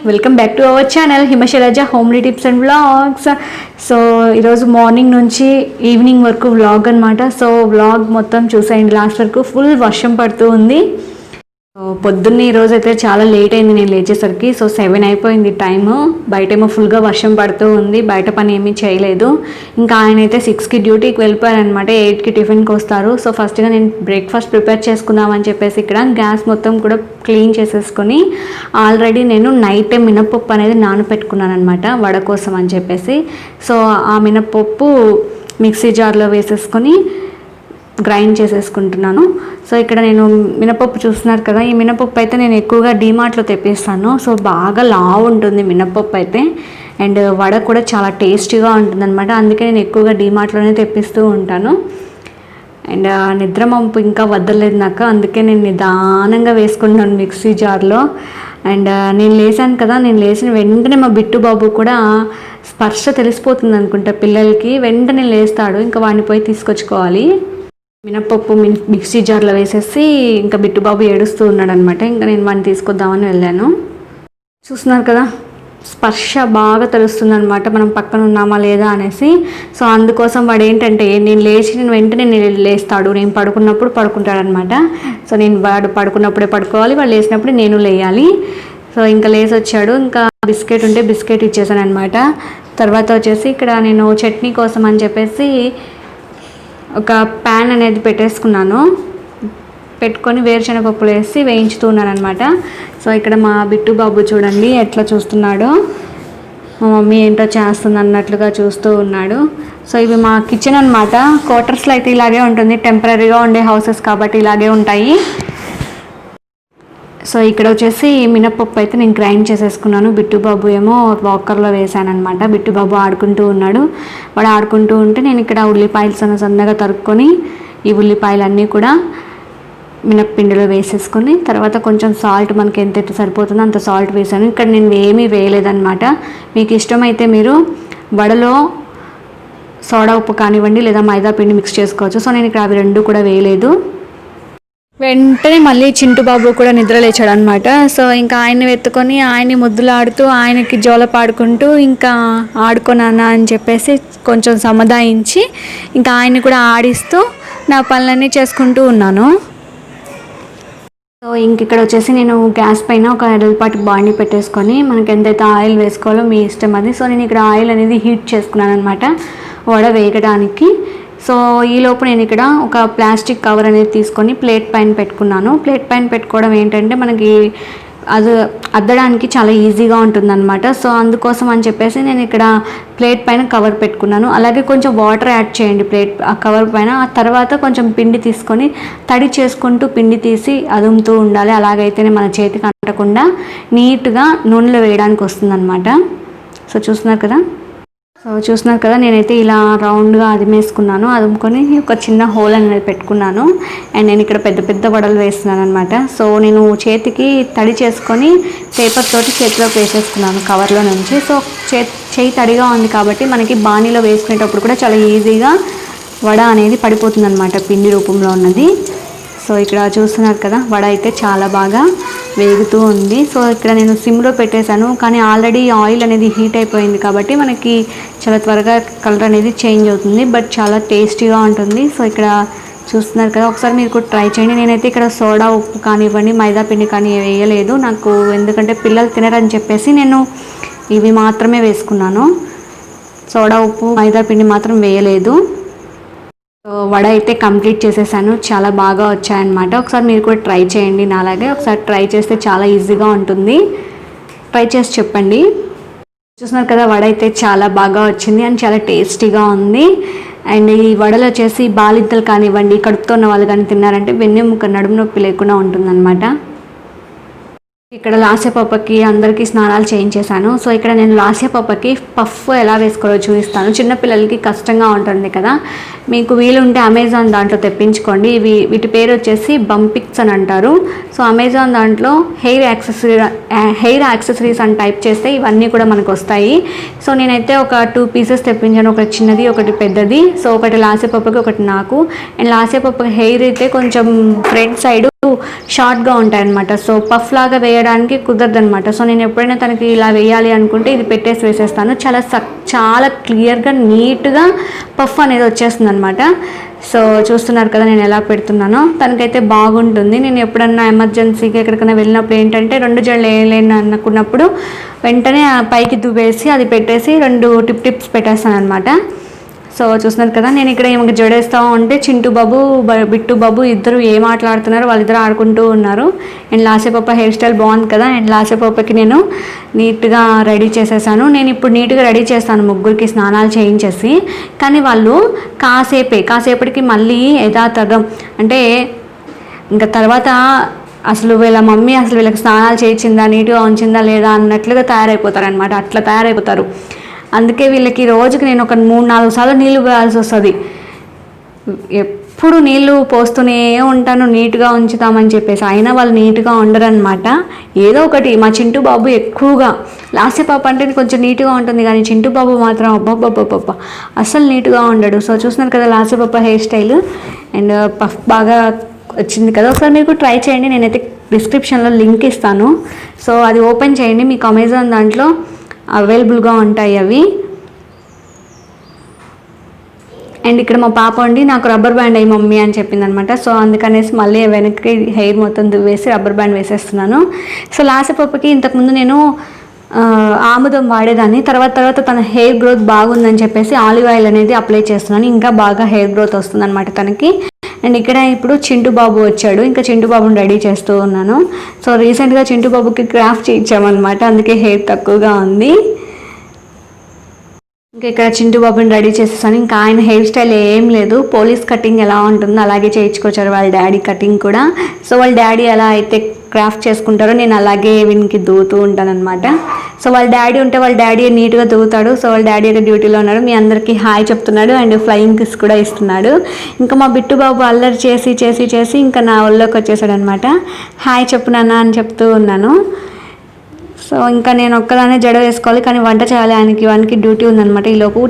Welcome back to our channel Himashailaja homely tips and vlogs. So ఈరోజు morning నుంచి evening వరకు vlog అనమాట. So vlog మొత్తం చూసేయండి లాస్ట్ వరకు. ఫుల్ వర్షం పడుతూ ఉంది. పొద్దున్నే ఈరోజు అయితే చాలా లేట్ అయింది నేను లేచేసరికి. సో 7 అయిపోయింది టైము. బయటేమో ఫుల్గా వర్షం పడుతూ ఉంది. బయట పని ఏమీ చేయలేదు. ఇంకా ఆయన అయితే 6కి డ్యూటీకి వెళ్ళిపోయారనమాట. 8కి టిఫిన్కి వస్తారు. సో ఫస్ట్గా నేను బ్రేక్ఫాస్ట్ ప్రిపేర్ చేసుకుందామని చెప్పేసి ఇక్కడ గ్యాస్ మొత్తం కూడా క్లీన్ చేసేసుకొని ఆల్రెడీ నేను నైట్ టైం మినపప్పు అనేది నానపెట్టుకున్నాను అనమాట వడ కోసం అని చెప్పేసి. సో ఆ మినపప్పు మిక్సీ జార్లో వేసేసుకొని గ్రైండ్ చేసేసుకుంటున్నాను. సో ఇక్కడ నేను మినపప్పు చూస్తున్నారు కదా, ఈ మినపప్పు అయితే నేను ఎక్కువగా డీమార్ట్లో తెప్పిస్తాను. సో బాగా లావు ఉంటుంది మినపప్పు అయితే, అండ్ వడ కూడా చాలా టేస్టీగా ఉంటుంది అనమాట. అందుకే నేను ఎక్కువగా డీమార్ట్లోనే తెప్పిస్తూ ఉంటాను. అండ్ నిద్ర మంపు ఇంకా వద్దలేదు నాకు, అందుకే నేను నిదానంగా వేసుకుంటున్నాను మిక్సీ జార్లో. అండ్ నేను లేచాను కదా, నేను లేచిన వెంటనే మా బిట్టు బాబు కూడా స్పర్శ తెలిసిపోతుంది అనుకుంటా పిల్లలకి. వెంటనే లేస్తాడు, ఇంకా వాడిని పోయి తీసుకొచ్చుకోవాలి. మినపప్పు మిక్సీ జార్లో వేసేసి ఇంకా బిట్టుబాబు ఏడుస్తూ ఉన్నాడు అనమాట. ఇంకా నేను వాడిని తీసుకొద్దామని వెళ్ళాను. చూస్తున్నారు కదా, స్పర్శ బాగా తెలుస్తుంది అనమాట మనం పక్కన ఉన్నామా లేదా అనేసి. సో అందుకోసం వాడు ఏంటంటే నేను వెంటనే నేను లేస్తాడు, నేను పడుకున్నప్పుడు పడుకుంటాడనమాట. సో నేను వాడు పడుకున్నప్పుడే పడుకోవాలి, వాడు లేచినప్పుడు నేను లేయాలి. సో ఇంకా లేచి వచ్చాడు. ఇంకా బిస్కెట్ ఉంటే బిస్కెట్ ఇచ్చేసాను అనమాట. తర్వాత వచ్చేసి ఇక్కడ నేను చట్నీ కోసం అని చెప్పేసి ఒక ప్యాన్ అనేది పెట్టేసుకున్నాను. పెట్టుకొని వేరుశనగపప్పులు వేసి వేయించుతూ ఉన్నాను అనమాట. సో ఇక్కడ మా బిట్టు బాబు చూడండి ఎట్లా చూస్తున్నాడో, మా మమ్మీ ఏంటో చేస్తుంది అన్నట్లుగా చూస్తూ ఉన్నాడు. సో ఇవి మా కిచెన్ అనమాట. క్వార్టర్స్లో అయితే ఇలాగే ఉంటుంది, టెంపరీగా ఉండే హౌసెస్ కాబట్టి ఇలాగే ఉంటాయి. సో ఇక్కడ వచ్చేసి మినపప్పు అయితే నేను గ్రైండ్ చేసేసుకున్నాను. బిట్టుబాబు ఏమో వాకర్లో వేసాను అనమాట. బిట్టుబాబు ఆడుకుంటూ ఉన్నాడు. వాడు ఆడుకుంటూ ఉంటే నేను ఇక్కడ ఉల్లిపాయలు సన్నగా తరుక్కొని ఈ ఉల్లిపాయలన్నీ కూడా మినప్పిండిలో వేసేసుకొని తర్వాత కొంచెం సాల్ట్ మనకి ఎంత సరిపోతుందో అంత సాల్ట్ వేసాను. ఇక్కడ నేను ఏమీ వేయలేదన్నమాట. మీకు ఇష్టమైతే మీరు వడలో సోడా ఉప్పు కానివ్వండి లేదా మైదా పిండి మిక్స్ చేసుకోవచ్చు. సో నేను ఇక్కడ అవి రెండు కూడా వేయలేదు. వెంటనే మళ్ళీ చింటు బాబు కూడా నిద్ర లేచాడు అనమాట. సో ఇంకా ఆయన్ని ఎత్తుకొని ఆయన్ని ముద్దులాడుతూ ఆయనకి జోల పాడుకుంటూ ఇంకా ఆడుకోనానా అని చెప్పేసి కొంచెం సముదాయించి ఇంకా ఆయన్ని కూడా ఆడిస్తూ నా పనులన్నీ చేసుకుంటూ ఉన్నాను. సో ఇంక ఇక్కడ వచ్చేసి నేను గ్యాస్ పైన ఒక ఎడలపాటి బాండి పెట్టేసుకొని మనకి ఎంతైతే ఆయిల్ వేసుకోవాలో మీ ఇష్టం అది. సో నేను ఇక్కడ ఆయిల్ అనేది హీట్ చేసుకున్నాను అనమాట వడ వేయడానికి. సో ఈలోపు నేను ఇక్కడ ఒక ప్లాస్టిక్ కవర్ అనేది తీసుకొని ప్లేట్ పైన పెట్టుకున్నాను. ప్లేట్ పైన పెట్టుకోవడం ఏంటంటే మనకి అది అద్దడానికి చాలా ఈజీగా ఉంటుందన్నమాట. సో అందుకోసం అని చెప్పేసి నేను ఇక్కడ ప్లేట్ పైన కవర్ పెట్టుకున్నాను. అలాగే కొంచెం వాటర్ యాడ్ చేయండి ఆ కవర్ పైన. ఆ తర్వాత కొంచెం పిండి తీసుకొని తడి చేసుకుంటూ పిండి తీసి అదుముతూ ఉండాలి. అలాగైతేనే మన చేతికి అంటకుండా నీట్గా నూనెలో వేయడానికి వస్తుందన్నమాట. సో చూస్తున్నారు కదా నేనైతే ఇలా రౌండ్గా అదిమేసుకున్నాను. అదుముకొని ఒక చిన్న హోల్ అనేది పెట్టుకున్నాను. అండ్ నేను ఇక్కడ పెద్ద పెద్ద వడలు వేస్తున్నాను అనమాట. సో నేను చేతికి తడి చేసుకొని పేపర్ తోటి చేతిలోకి వేసేసుకున్నాను కవర్లో నుంచి. సో చేయి తడిగా ఉంది కాబట్టి మనకి బాణీలో వేసుకునేటప్పుడు కూడా చాలా ఈజీగా వడ అనేది పడిపోతుంది అనమాట, పిండి రూపంలో ఉన్నది. సో ఇక్కడ చూస్తున్నారు కదా వడ అయితే చాలా బాగా వేగుతూ ఉంది. సో ఇక్కడ నేను సిమ్లో పెట్టేశాను, కానీ ఆల్రెడీ ఆయిల్ అనేది హీట్ అయిపోయింది కాబట్టి మనకి చాలా త్వరగా కలర్ అనేది చేంజ్ అవుతుంది, బట్ చాలా టేస్టీగా ఉంటుంది. సో ఇక్కడ చూస్తున్నారు కదా, ఒకసారి మీరు కూడా ట్రై చేయండి. నేనైతే ఇక్కడ సోడా ఉప్పు కానివ్వండి మైదా పిండి కానీ వేయలేదు నాకు, ఎందుకంటే పిల్లలు తినరని చెప్పేసి నేను ఇవి మాత్రమే వేసుకున్నాను. సోడా ఉప్పు మైదా పిండి మాత్రం వేయలేదు. వడ అయితే కంప్లీట్ చేసేసాను, చాలా బాగా వచ్చాయన్నమాట. ఒకసారి మీరు కూడా ట్రై చేయండి నాలాగే. ఒకసారి ట్రై చేస్తే చాలా ఈజీగా ఉంటుంది, ట్రై చేసి చెప్పండి. చూస్తున్నారు కదా వడ అయితే చాలా బాగా వచ్చింది అండ్ చాలా టేస్టీగా ఉంది. అండ్ ఈ వడలు వచ్చేసి బాలింతలు కానివ్వండి, కడుపుతో ఉన్న వాళ్ళు కానీ తిన్నారంటే వెన్నెముక నడుము నొప్పి లేకుండా ఉంటుందన్నమాట. ఇక్కడ లాస్య పప్పకి అందరికీ స్నానాలు చేయించేశాను. సో ఇక్కడ నేను లాస్య పప్పకి పఫ్ ఎలా వేసుకోవాలో చూపిస్తాను. చిన్నపిల్లలకి కష్టంగా ఉంటుంది కదా, మీకు వీలుంటే అమెజాన్ దాంట్లో తెప్పించుకోండి. వీటి పేరు వచ్చేసి బంపిక్స్ అని అంటారు. సో అమెజాన్ దాంట్లో హెయిర్ యాక్సెసరీస్ అని టైప్ చేస్తే ఇవన్నీ కూడా మనకు వస్తాయి. సో నేనైతే ఒక 2 పీసెస్ తెప్పించాను, ఒకటి చిన్నది ఒకటి పెద్దది. సో ఒకటి లాస్య పప్పకి ఒకటి నాకు. అండ్ లాస్య పప్పకి హెయిర్ అయితే కొంచెం ఫ్రంట్ సైడ్ షార్ట్గా ఉంటాయన్నమాట. సో పఫ్ లాగా వేయడానికి కుదరదు అనమాట. సో నేను ఎప్పుడైనా తనకి ఇలా వేయాలి అనుకుంటే ఇది పెట్టేసి వేసేస్తాను. చాలా క్లియర్గా నీట్గా పఫ్ అనేది వచ్చేస్తుంది అనమాట. సో చూస్తున్నారు కదా నేను ఎలా పెడుతున్నానో. తనకైతే బాగుంటుంది. నేను ఎప్పుడన్నా ఎమర్జెన్సీగా ఎక్కడికైనా వెళ్ళినప్పుడు ఏంటంటే 2 జడలు వేయలేను అనుకున్నప్పుడు వెంటనే పైకి దువ్వేసి అది పెట్టేసి 2 టిప్స్ పెట్టేస్తాను అనమాట. సో చూస్తున్నారు కదా నేను ఇక్కడ ఏమో జడేస్తూ ఉంటే చింటూ బాబు బిట్టు బాబు ఇద్దరు ఏం ఆటలాడుతున్నారు, వాళ్ళిద్దరు ఆడుకుంటూ ఉన్నారు. అండ్ లాసేపప్ప హెయిర్ స్టైల్ బాగుంది కదా. అండ్ లాసేపప్పకి నేను నీట్గా రెడీ చేసేసాను. నేను ఇప్పుడు నీట్గా రెడీ చేస్తాను ముగ్గురికి స్నానాలు చేయించేసి. కానీ వాళ్ళు కాసేపటికి మళ్ళీ యథాతథం అంటే ఇంకా తర్వాత అసలు వీళ్ళ మమ్మీ అసలు వీళ్ళకి స్నానాలు చేయించిందా, నీట్గా ఉంచిందా లేదా అన్నట్లుగా తయారైపోతారనమాట. అట్లా తయారైపోతారు. అందుకే వీళ్ళకి రోజుకి నేను ఒక 3-4 సార్లు నీళ్లు పోయాల్సి వస్తుంది. ఎప్పుడు నీళ్లు పోస్తూనే ఉంటాను నీట్గా ఉంచుతామని చెప్పేసి. అయినా వాళ్ళు నీట్గా ఉండరనమాట. ఏదో ఒకటి మా చింటూ బాబు ఎక్కువగా లాస్ట్ పాప అంటే కొంచెం నీట్గా ఉంటుంది, కానీ చింటూ బాబు మాత్రం అబ్బబ్బబ్బబ్బ అస్సలు నీట్గా ఉండడు. సో చూస్తున్నారు కదా లాస్ట్ పాప హెయిర్ స్టైల్ అండ్ పఫ్ బాగా వచ్చింది కదా. ఒకసారి మీకు ట్రై చేయండి. నేనైతే డిస్క్రిప్షన్లో లింక్ ఇస్తాను. సో అది ఓపెన్ చేయండి. మీకు అమెజాన్ దాంట్లో అవైలబుల్గా ఉంటాయి అవి. అండ్ ఇక్కడ మా పాప ఉండి నాకు రబ్బర్ బ్యాండ్ అయ్యి మమ్మీ అని చెప్పింది అనమాట. సో అందుకనేసి మళ్ళీ వెనక్కి హెయిర్ మొత్తం దువ్వేసి రబ్బర్ బ్యాండ్ వేసేస్తున్నాను. సో లాస్ట్ పాపకి ఇంతకుముందు నేను ఆముదం వాడేదాన్ని. తర్వాత తన హెయిర్ గ్రోత్ బాగుందని చెప్పేసి ఆలివ్ ఆయిల్ అనేది అప్లై చేస్తున్నాను. ఇంకా బాగా హెయిర్ గ్రోత్ వస్తుంది అనమాట తనకి. అండ్ ఇక్కడ ఇప్పుడు చింటూ బాబు వచ్చాడు. ఇంకా చింటూ బాబుని రెడీ చేస్తూ ఉన్నాను. సో రీసెంట్గా చింటూ బాబుకి క్రాఫ్ట్ చేయించామన్నమాట. అందుకే హెయిర్ తక్కువగా ఉంది. ఇంకా ఇక్కడ చింటూ బాబుని రెడీ చేసేసాను. ఇంకా ఆయన హెయిర్ స్టైల్ ఏం లేదు, పోలీస్ కటింగ్ ఎలా ఉంటుందో అలాగే చేయించుకొచ్చారు వాళ్ళ డాడీ కటింగ్ కూడా. సో వాళ్ళ డాడీ ఎలా అయితే క్రాఫ్ట్ చేసుకుంటారో నేను అలాగే వీనికి దూవుతూ ఉంటాను అనమాట. సో వాళ్ళ డాడీ ఉంటే వాళ్ళ డాడీ నీట్గా దూవుతాడు. సో వాళ్ళ డాడీ అయితే డ్యూటీలో ఉన్నాడు. మీ అందరికీ హాయ్ చెప్తున్నాడు అండ్ ఫ్లయింగ్ కిస్ కూడా ఇస్తున్నాడు. ఇంకా మా బిట్టు బాబు అల్లరి చేసి ఇంకా నా ఒళ్ళోకి వచ్చేసాడు అనమాట. హాయ్ చెప్పు నాన్న అని చెప్తూ ఉన్నాను. సో ఇంకా నేను ఒక్కదానే జడ వేసుకోవాలి, కానీ వంట చేయాలి. ఆయనకి డ్యూటీ ఉందన్నమాట. ఈలోపు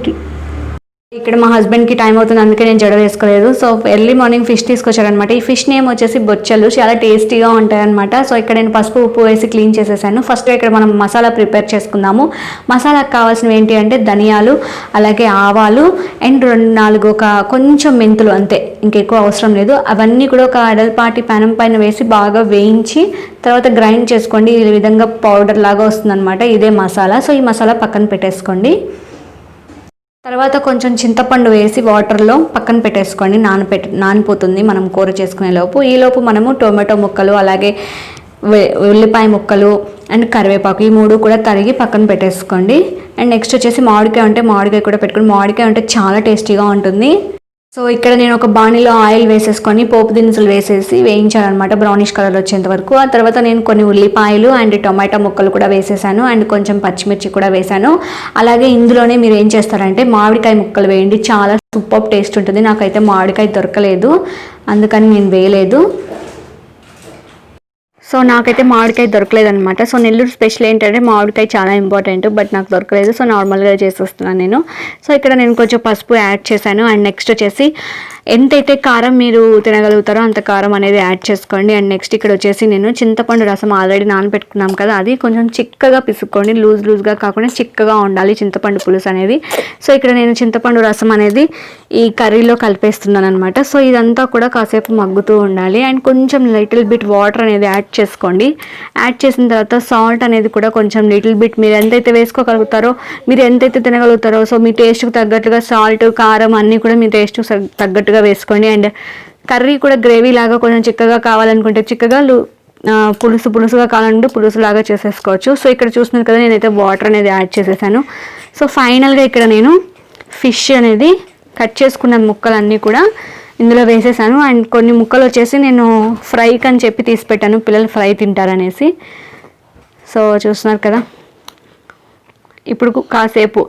ఇక్కడ మా హస్బెండ్కి టైం అవుతుంది, అందుకే నేను జడ వేసుకోలేదు. సో ఎర్లీ మార్నింగ్ ఫిష్ తీసుకొచ్చారనమాట. ఈ ఫిష్ నేమ్ వచ్చేసి బొచ్చలు, చాలా టేస్టీగా ఉంటాయన్నమాట. సో ఇక్కడ నేను పసుపు ఉప్పు వేసి క్లీన్ చేసేసాను. ఫస్ట్ ఇక్కడ మనం మసాలా ప్రిపేర్ చేసుకుందాము. మసాలాకు కావాల్సినవి ఏంటి అంటే ధనియాలు, అలాగే ఆవాలు అండ్ 2-4 కొంచెం మెంతులు, అంతే, ఇంకెక్కువ అవసరం లేదు. అవన్నీ కూడా ఒక అడల్పాటి పెనం పైన వేసి బాగా వేయించి తర్వాత గ్రైండ్ చేసుకోండి. ఈ విధంగా పౌడర్ లాగా వస్తుందన్నమాట. ఇదే మసాలా. సో ఈ మసాలా పక్కన పెట్టేసుకోండి. తర్వాత కొంచెం చింతపండు వేసి వాటర్లో పక్కన పెట్టేసుకోండి. నానిపోతుంది మనం కూర చేసుకునే లోపు. ఈలోపు మనము టొమాటో ముక్కలు, అలాగే ఉల్లిపాయ ముక్కలు అండ్ కరివేపాకు, ఈ 3 కూడా తరిగి పక్కన పెట్టేసుకోండి. అండ్ నెక్స్ట్ వచ్చేసి మామిడికాయ ఉంటే మామిడికాయ కూడా పెట్టుకోండి. మామిడికాయ ఉంటే చాలా టేస్టీగా ఉంటుంది. సో ఇక్కడ నేను ఒక బాణీలో ఆయిల్ వేసేసుకొని పోపు దినుసులు వేసేసి వేయించాలన్నమాట బ్రౌనిష్ కలర్ వచ్చేంత వరకు. ఆ తర్వాత నేను కొన్ని ఉల్లిపాయలు అండ్ టొమాటో ముక్కలు కూడా వేసేసాను అండ్ కొంచెం పచ్చిమిర్చి కూడా వేసాను. అలాగే ఇందులోనే మీరు ఏం చేస్తారంటే మామిడికాయ ముక్కలు వేయండి, చాలా సూపర్ టేస్ట్ ఉంటుంది. నాకైతే మామిడికాయ దొరకలేదు, అందుకని నేను వేయలేదు. సో నాకైతే మామిడికాయ దొరకలేదనమాట. సో నెల్లూరు స్పెషల్ ఏంటంటే మామిడికాయ చాలా ఇంపార్టెంట్, బట్ నాకు దొరకలేదు. సో నార్మల్గా చేసేస్తున్నాను నేను. సో ఇక్కడ నేను కొంచెం పసుపు యాడ్ చేశాను. అండ్ నెక్స్ట్ వచ్చేసి ఎంతైతే కారం మీరు తినగలుగుతారో అంత కారం అనేది యాడ్ చేసుకోండి. అండ్ నెక్స్ట్ ఇక్కడ వచ్చేసి నేను చింతపండు రసం ఆల్రెడీ నానబెట్టుకున్నాం కదా, అది కొంచెం చిక్కగా పిసుక్కోండి. లూజ్గా కాకుండా చిక్కగా ఉండాలి చింతపండు పులుసు అనేది. సో ఇక్కడ నేను చింతపండు రసం అనేది ఈ కర్రీలో కలిపేస్తున్నాను అనమాట. సో ఇదంతా కూడా కాసేపు మగ్గుతూ ఉండాలి. అండ్ కొంచెం లిటిల్ బిట్ వాటర్ అనేది యాడ్ చేసుకోండి. యాడ్ చేసిన తర్వాత సాల్ట్ అనేది కూడా కొంచెం లిటిల్ బిట్ మీరు ఎంతైతే వేసుకోగలుగుతారో, మీరు ఎంతైతే తినగలుగుతారో, సో మీ టేస్ట్కి తగ్గట్టుగా సాల్ట్ కారం అన్నీ కూడా మీ టేస్ట్కి తగ్గట్టుగా వేసుకోండి. అండ్ కర్రీ కూడా గ్రేవీ లాగా కొంచెం చిక్కగా కావాలనుకుంటే చిక్కగా, పులుసుగా కావాలంటే పులుసులాగా చేసేసుకోవచ్చు. సో ఇక్కడ చూస్తున్నారు కదా నేనైతే వాటర్ అనేది యాడ్ చేసేసాను. సో ఫైనల్గా ఇక్కడ నేను ఫిష్ అనేది కట్ చేసుకున్న ముక్కలన్నీ కూడా ఇందులో వేసేసాను. అండ్ కొన్ని ముక్కలు వచ్చేసి నేను ఫ్రైకి అని చెప్పి తీసి పెట్టాను, పిల్లలు ఫ్రై తింటారనేసి. సో చూస్తున్నారు కదా, ఇప్పుడు కాసేపు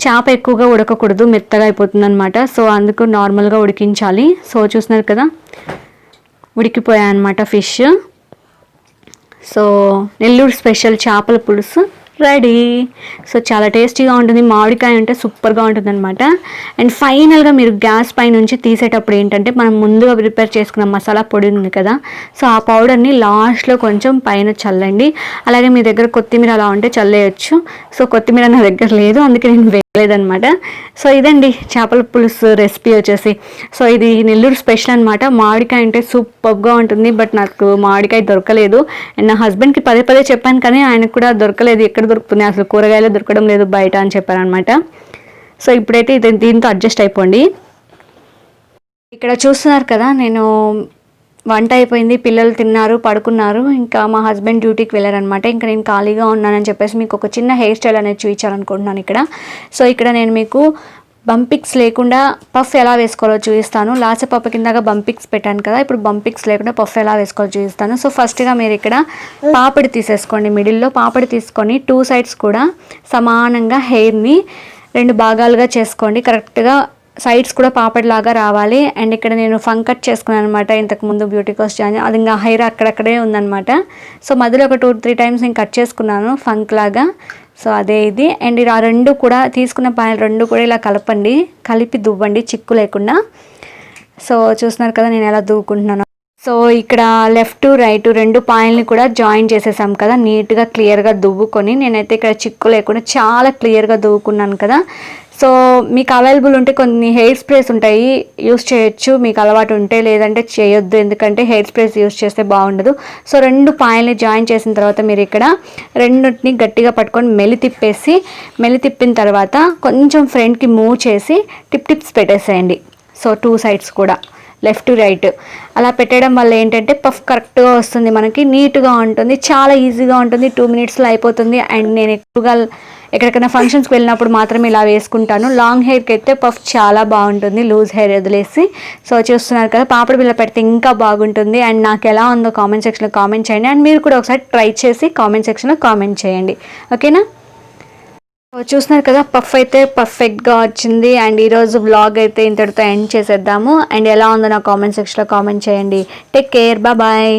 చేప ఎక్కువగా ఉడకకూడదు, మెత్తగా అయిపోతుంది అనమాట. సో అందుకు నార్మల్గా ఉడికించాలి. సో చూస్తున్నారు కదా ఉడికిపోయాయి అనమాట ఫిష్. సో నెల్లూరు స్పెషల్ చేపల పులుసు రెడీ. సో చాలా టేస్టీగా ఉంటుంది, మామిడికాయ అంటే సూపర్గా ఉంటుంది అనమాట. అండ్ ఫైనల్గా మీరు గ్యాస్ పై నుంచి తీసేటప్పుడు ఏంటంటే మనం ముందుగా ప్రిపేర్ చేసుకున్న మసాలా పొడి ఉంది కదా, సో ఆ పౌడర్ని లాస్ట్లో కొంచెం పైన చల్లండి. అలాగే మీ దగ్గర కొత్తిమీర అలా ఉంటే చల్లేయచ్చు. సో కొత్తిమీర నా దగ్గర లేదు, అందుకే నేను వేయలేదనమాట. సో ఇదండి చేపల పులుసు రెసిపీ వచ్చేసి. సో ఇది నెల్లూరు స్పెషల్ అనమాట. మామిడికాయ అంటే సూపర్గా ఉంటుంది, బట్ నాకు మామిడికాయ దొరకలేదు. అండ్ నా హస్బెండ్కి పదే పదే చెప్పాను కానీ ఆయనకు కూడా దొరకలేదు. ఎక్కడ దొరుకుతుంది అసలు, కూరగాయలు దొరకడం లేదు బయట అని చెప్పారనమాట. సో ఇప్పుడైతే ఇది దీంతో అడ్జస్ట్ అయిపోండి. ఇక్కడ చూస్తున్నారు కదా, నేను వంట అయిపోయింది, పిల్లలు తిన్నారు, పడుకున్నారు. ఇంకా మా హస్బెండ్ డ్యూటీకి వెళ్ళారనమాట. ఇంకా నేను ఖాళీగా ఉన్నానని చెప్పేసి మీకు ఒక చిన్న హెయిర్ స్టైల్ అనేది చూపించాలనుకుంటున్నాను ఇక్కడ. సో ఇక్కడ నేను మీకు బంపిక్స్ లేకుండా పఫ్ ఎలా వేసుకోవాలో చూపిస్తాను. లాస్ట్ పఫ్ కిందగా బంపిక్స్ పెట్టాను కదా, ఇప్పుడు బంపిక్స్ లేకుండా పఫ్ ఎలా వేసుకోవాలో చూపిస్తాను. సో ఫస్ట్గా మీరు ఇక్కడ పాపిడి తీసేసుకోండి. మిడిల్లో పాపిడి తీసుకొని 2 సైడ్స్ కూడా సమానంగా హెయిర్ని 2 భాగాలుగా చేసుకోండి. కరెక్ట్గా సైడ్స్ కూడా పాపడిలాగా రావాలి. అండ్ ఇక్కడ నేను ఫంక్ కట్ చేసుకున్నాను అనమాట ఇంతకుముందు బ్యూటీ కాస్ట్ అని, అది ఇంకా హెయిర్ అక్కడక్కడే ఉందనమాట. సో మధ్యలో ఒక 2-3 టైమ్స్ నేను కట్ చేసుకున్నాను ఫంక్ లాగా. సో అదే ఇది. అండ్ ఆ 2 కూడా తీసుకున్న పాయలు 2 కూడా ఇలా కలపండి, కలిపి దువ్వండి చిక్కు లేకుండా. సో చూస్తున్నారు కదా నేను ఎలా దువ్వుకుంటున్నాను. సో ఇక్కడ లెఫ్ట్ రైట్ 2 పాయల్ని కూడా జాయిన్ చేసేసాం కదా, నీట్గా క్లియర్గా దువ్వుకొని నేనైతే ఇక్కడ చిక్కు లేకుండా చాలా క్లియర్గా దువ్వుకున్నాను కదా. సో మీకు అవైలబుల్ ఉంటే కొన్ని హెయిర్ స్ప్రేస్ ఉంటాయి, యూస్ చేయొచ్చు మీకు అలవాటు ఉంటే. లేదంటే చేయొద్దు, ఎందుకంటే హెయిర్ స్ప్రేస్ యూస్ చేస్తే బాగుండదు. సో 2 పాయల్ని జాయిన్ చేసిన తర్వాత మీరు ఇక్కడ 2ని గట్టిగా పట్టుకొని మెలి తిప్పిన తర్వాత కొంచెం ఫ్రంట్కి మూవ్ చేసి టిప్స్ పెట్టేసేయండి. సో 2 సైడ్స్ కూడా లెఫ్ట్ రైట్ అలా పెట్టడం వల్ల ఏంటంటే పఫ్ కరెక్ట్గా వస్తుంది, మనకి నీట్గా ఉంటుంది, చాలా ఈజీగా ఉంటుంది, 2 మినిట్స్లో అయిపోతుంది. అండ్ నేను ఎక్కువగా ఎక్కడికైనా ఫంక్షన్స్కి వెళ్ళినప్పుడు మాత్రమే ఇలా వేసుకుంటాను. లాంగ్ హెయిర్కి అయితే పఫ్ చాలా బాగుంటుంది, లూజ్ హెయిర్ వదిలేసి. సో చూస్తున్నారు కదా, పాపడి బిళ్ళ పెడితే ఇంకా బాగుంటుంది. అండ్ నాకు ఎలా ఉందో కామెంట్ సెక్షన్లో కామెంట్ చేయండి. అండ్ మీరు కూడా ఒకసారి ట్రై చేసి కామెంట్ సెక్షన్లో కామెంట్ చేయండి, ఓకేనా. చూస్తున్నారు కదా, పఫ్ అయితే పర్ఫెక్ట్గా వచ్చింది. అండ్ ఈరోజు వ్లాగ్ అయితే ఇంతటితో ఎండ్ చేసేద్దాము. అండ్ ఎలా ఉందో నా కామెంట్ సెక్షన్లో కామెంట్ చేయండి. Take care, bye.